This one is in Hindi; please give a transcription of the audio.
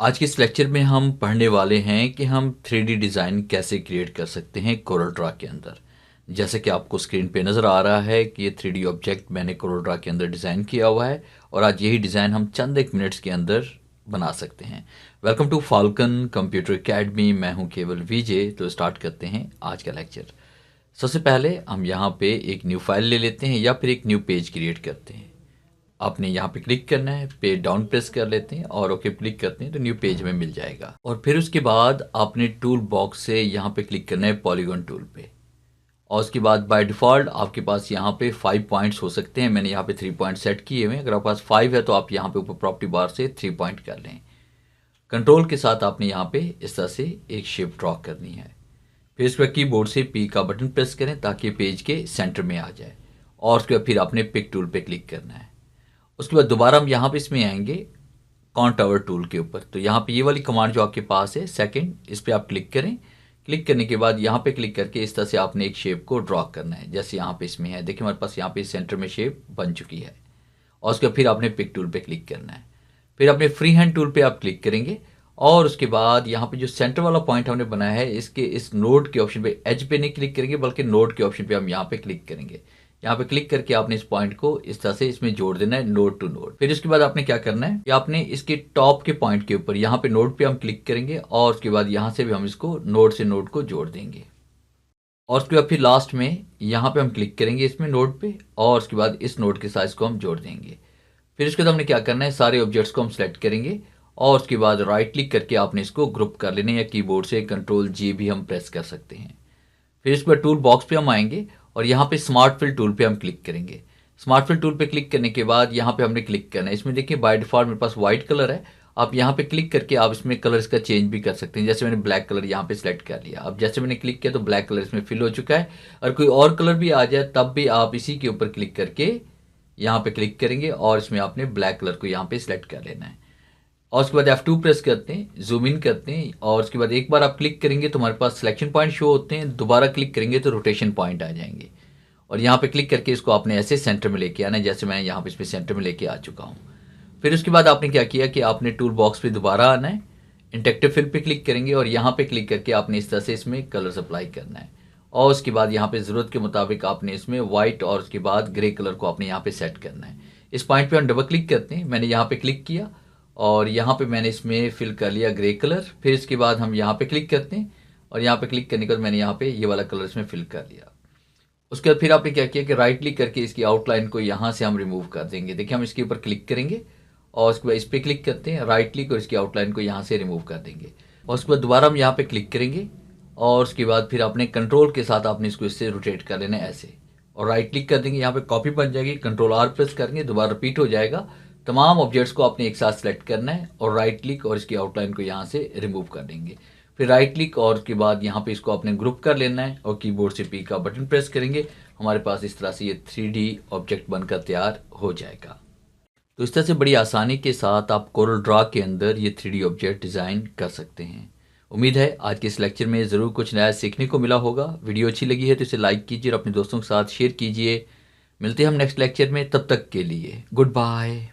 आज के इस लेक्चर में हम पढ़ने वाले हैं कि हम 3D डिज़ाइन कैसे क्रिएट कर सकते हैं कोरल ड्रा के अंदर। जैसे कि आपको स्क्रीन पे नज़र आ रहा है कि ये 3D ऑब्जेक्ट मैंने कोरल ड्रा के अंदर डिज़ाइन किया हुआ है और आज यही डिज़ाइन हम चंद एक मिनट्स के अंदर बना सकते हैं। Welcome to Falcon computer academy, मैं हूं केवल विजय। तो स्टार्ट करते हैं आज का लेक्चर। सबसे पहले हम यहाँ पे एक न्यू फाइल ले लेते हैं या फिर एक न्यू पेज क्रिएट करते हैं। आपने यहाँ पे क्लिक करना है, पे डाउन प्रेस कर लेते हैं और ओके क्लिक करते हैं तो न्यू पेज में मिल जाएगा। और फिर उसके बाद आपने टूल बॉक्स से यहाँ पे क्लिक करना है पॉलीगॉन टूल पे। और उसके बाद बाय डिफ़ॉल्ट आपके पास यहाँ पे 5 पॉइंट्स हो सकते हैं। मैंने यहाँ पे 3 पॉइंट सेट किए हुए हैं। अगर आपके पास 5 है तो आप यहाँ पे ऊपर प्रॉपर्टी बार से 3 पॉइंट कर लें। कंट्रोल के साथ आपने यहाँ पे इस तरह से एक शेप ड्रॉ करनी है। फिर इसके बाद कीबोर्ड से पी का बटन प्रेस करें ताकि पेज के सेंटर में आ जाए। और उसके बाद फिर आपने पिक टूल पे क्लिक करना है। उसके बाद दोबारा हम यहाँ पे इसमें आएंगे कॉन्टूर टूल के ऊपर। तो यहाँ पे ये वाली कमांड जो आपके पास है सेकंड, इस पर आप क्लिक करें। क्लिक करने के बाद यहाँ पे क्लिक करके इस तरह से आपने एक शेप को ड्रॉ करना है जैसे यहाँ पे इसमें है। देखिए हमारे पास यहाँ पे सेंटर में शेप बन चुकी है। और उसके बाद फिर आपने पिक टूल पे क्लिक करना है। फिर अपने फ्री हैंड टूल पे आप क्लिक करेंगे और उसके बाद यहाँ पे जो सेंटर वाला पॉइंट हमने बनाया है इसके इस नोड के ऑप्शन पे एज पे नहीं क्लिक करेंगे बल्कि नोड के ऑप्शन पे हम यहाँ पे क्लिक करेंगे। यहाँ पे क्लिक करके आपने इस पॉइंट को इस तरह से इसमें जोड़ देना है नोड टू नोड। फिर उसके बाद आपने क्या करना है कि आपने इसके टॉप के पॉइंट के ऊपर यहाँ पे नोड पे हम क्लिक करेंगे और उसके बाद यहाँ से भी हम इसको नोड से नोड को जोड़ देंगे। और उसके बाद फिर लास्ट में यहाँ पे हम क्लिक करेंगे इसमें नोड पे और उसके बाद इस नोड के साइज को हम जोड़ देंगे। फिर इसके बाद हमने क्या करना है, सारे ऑब्जेक्ट्स को हम सेलेक्ट करेंगे और उसके बाद राइट क्लिक करके आपने इसको ग्रुप कर लेना है या कीबोर्ड से कंट्रोल जी भी हम प्रेस कर सकते हैं। फिर इसके बाद टूल बॉक्स पे हम आएंगे और यहाँ पे स्मार्ट फिल टूल पे हम क्लिक करेंगे। स्मार्ट फिल टूल पे क्लिक करने के बाद यहाँ पे हमने क्लिक करना है। इसमें देखिए बाय डिफॉल्ट मेरे पास व्हाइट कलर है। आप यहाँ पे क्लिक करके आप इसमें कलर इसका चेंज भी कर सकते हैं। जैसे मैंने ब्लैक कलर यहाँ पे सिलेक्ट कर लिया। अब जैसे मैंने क्लिक किया तो ब्लैक कलर इसमें फिल हो चुका है। और कोई और कलर भी आ जाए तब भी आप इसी के ऊपर क्लिक करके यहाँ पे क्लिक करेंगे और इसमें आपने ब्लैक कलर को यहाँ पे सिलेक्ट कर लेना है। और उसके बाद F2 प्रेस करते हैं, जूम इन करते हैं और उसके बाद एक बार आप क्लिक करेंगे तो हमारे पास सिलेक्शन पॉइंट शो होते हैं। दोबारा क्लिक करेंगे तो रोटेशन पॉइंट आ जाएंगे। और यहाँ पे क्लिक करके इसको आपने ऐसे सेंटर में लेके आना है जैसे मैं यहाँ पे इसमें सेंटर में लेके आ चुका हूँ। फिर उसके बाद आपने क्या किया कि आपने टूल बॉक्स पे दोबारा आना है, इंटरेक्टिव फिल पे क्लिक करेंगे और यहाँ पे क्लिक करके आपने इस तरह से इसमें कलर अप्लाई करना है। और उसके बाद यहाँ पे ज़रूरत के मुताबिक आपने इसमें व्हाइट और उसके बाद ग्रे कलर को आपने यहाँ पे सेट करना है। इस पॉइंट पे हम डबल क्लिक करते हैं। मैंने यहाँ पे क्लिक किया और यहाँ पे मैंने इसमें फिल कर लिया ग्रे कलर। फिर इसके बाद हम यहाँ पे क्लिक करते हैं और यहाँ पे क्लिक करने के बाद मैंने यहाँ पे ये वाला कलर इसमें फिल कर लिया। उसके बाद फिर आपने क्या किया कि राइट क्लिक करके इसकी आउटलाइन को यहाँ से हम रिमूव कर देंगे। देखिए हम इसके ऊपर क्लिक करेंगे और उसके बाद इस पर क्लिक करते हैं, राइट क्लिक और इसकी आउटलाइन को यहाँ से रिमूव कर देंगे। और उसके बाद दोबारा हम यहाँ पे क्लिक करेंगे और उसके बाद फिर आपने कंट्रोल के साथ आपने इसको इससे रोटेट कर लेना है ऐसे। और राइट क्लिक कर देंगे, यहाँ पे कॉपी बन जाएगी, कंट्रोल आर प्रेस करेंगे, दोबारा रिपीट हो जाएगा। तमाम ऑब्जेक्ट्स को आपने एक साथ सेलेक्ट करना है और राइट क्लिक और इसकी आउटलाइन को यहाँ से रिमूव कर देंगे। फिर राइट क्लिक और उसके बाद यहाँ पे इसको आपने ग्रुप कर लेना है और कीबोर्ड से पी का बटन प्रेस करेंगे। हमारे पास इस तरह से ये 3D ऑब्जेक्ट बनकर तैयार हो जाएगा। तो इस तरह से बड़ी आसानी के साथ आप कोरल ड्रा के अंदर ये 3D ऑब्जेक्ट डिज़ाइन कर सकते हैं। उम्मीद है आज के इस लेक्चर में ज़रूर कुछ नया सीखने को मिला होगा। वीडियो अच्छी लगी है तो इसे लाइक कीजिए और अपने दोस्तों के साथ शेयर कीजिए। मिलते हैं हम नेक्स्ट लेक्चर में, तब तक के लिए गुड बाय।